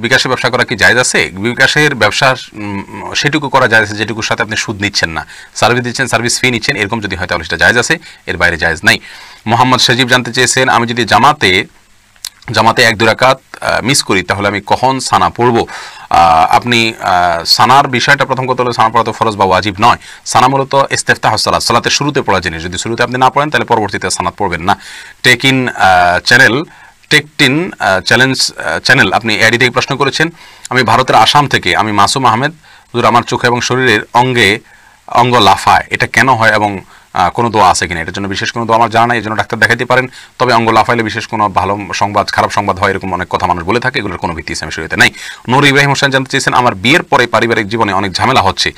বিকাশে ব্যবসা করা কি জায়েজ আছে? বিকাশের ব্যবসা সেটুকু করা জায়েজ আছে যেটুকুর সাথে আপনি সুদ নিচ্ছেন না, সার্ভিস দিচ্ছেন, সার্ভিস ফি নিচ্ছেন, এরকম যদি হয় তাহলে সেটা জায়েজ আছে, এর বাইরে জায়েজ নাই। মোহাম্মদ সজীব জানতে চেয়েছেন, আমি যদি জামাতে 1-2 রাকাত মিস করি তাহলে আমি কখন সানা পড়ব? আপনি সানার বিষয়টা প্রথম কথা হলো সানা পড়া তো ফরজ বা ওয়াজিব নয়। সানা মূলত ইস্তেফতাহ সালাত, সালাতের শুরুতে পড়া জিনিস। যদি শুরুতে আপনি না পড়েন তাহলে পরবর্তীতে সানাত পড়বেন না। টেকটিন চ্যালেঞ্জ চ্যানেল আপনি এআইডি থেকে প্রশ্ন করেছেন, আমি ভারতের আসাম থেকে, আমি মাসুম আহমেদ। হুজুর, আমার চোখে এবং শরীরের অঙ্গ লাফায়, এটা কেন হয় এবং কোনো দোয়া আছে কিনা? এটার জন্য বিশেষ কোনো দোয়া আমার জানা নাই, এই জন্য ডাক্তার দেখাইতে পারেন। তবে অঙ্গ লাফাইলে বিশেষ কোনো ভালো সংবাদ খারাপ সংবাদ হয় এরকম অনেক কথা মানুষ বলে থাকে, এগুলোর কোনো ভিত্তি ইসলামী শরীয়তে নাই। নূর ইব্রাহিম হোসেন জানতে চেয়েছেন, আমার বিয়ের পরে পারিবারিক জীবনে অনেক ঝামেলা হচ্ছে,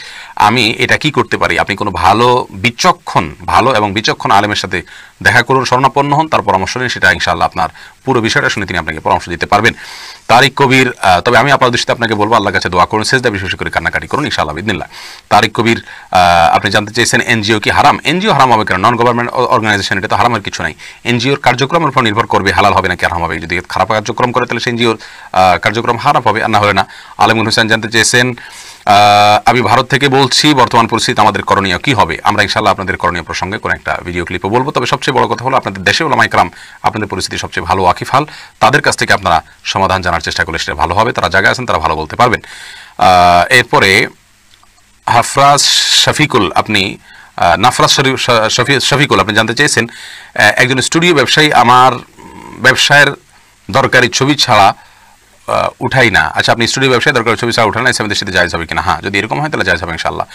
আমি এটা কি করতে পারি? আপনি কোনো ভালো এবং বিচক্ষণ আলেমের সাথে দেখা করুন, শরণাপন্ন হন, তার পরামর্শ নিন, সেটা ইনশাআল্লাহ আপনার পুরো বিষয়টা শুনে তিনি আপনাকে পরামর্শ দিতে পারবেন। তারিক কবির, তবে আমি আপনার দৃষ্টিতে আপনাকে বলবো আল্লাহর কাছে দোয়া করুন, সেজদা বিশেষ করে কান্নাকাটি করুন ইনশাআল্লাহ বিদিনিল্লাহ। তারিক কবির আপনি জানতে চেয়েছেন, এনজিও কি হারাম? এনজিও হারাম হবে কেন? নন গভর্নমেন্ট অর্গানাইজেশন, এটা তো হারামের কিছু নাই। এনজিওর কার্যক্রমের উপর নির্ভর করবে হালাল হবে নাকি হারাম হবে। যদি খারাপ কার্যক্রম করে তাহলে এনজিওর কার্যক্রম হারাম হবে, আর না হলে না। আলমগীর হোসেন জানতে চেয়েছেন, আমি ভারত থেকে বলছি, বর্তমান পরিস্থিতি আমাদের করণীয় কি হবে? আমরা ইনশাআল্লাহ আপনাদের করণীয় প্রসঙ্গে কোনো একটা ভিডিও ক্লিপও বলবো। তবে সবচেয়ে বড় কথা হলো আপনাদের দেশে ওলামায়ে কেরাম আপনাদের পরিস্থিতি সবচেয়ে ভালো ওয়াকিফাল, তাদের কাছ থেকে আপনারা সমাধান জানার চেষ্টা করলে সেটা ভালো হবে। তারা জায়গায় আছেন, তারা ভালো বলতে পারবেন। এরপরে হাফরাজ শফিকুল শফিকুল আপনি জানতে চেয়েছেন, একজন স্টুডিও ব্যবসায়ী আমার ব্যবসায়ের দরকারি ছবি ছাড়া উঠাই না। আচ্ছা, আপনি স্টুডিও ব্যবসায় দরকারি ছবি ছাড়া উঠান না, ইসলামের দৃষ্টিতে জায়েজ হবে কিনা? হ্যাঁ, যদি এরকম হয় তাহলে জায়েজ হবে ইনশাআল্লাহ।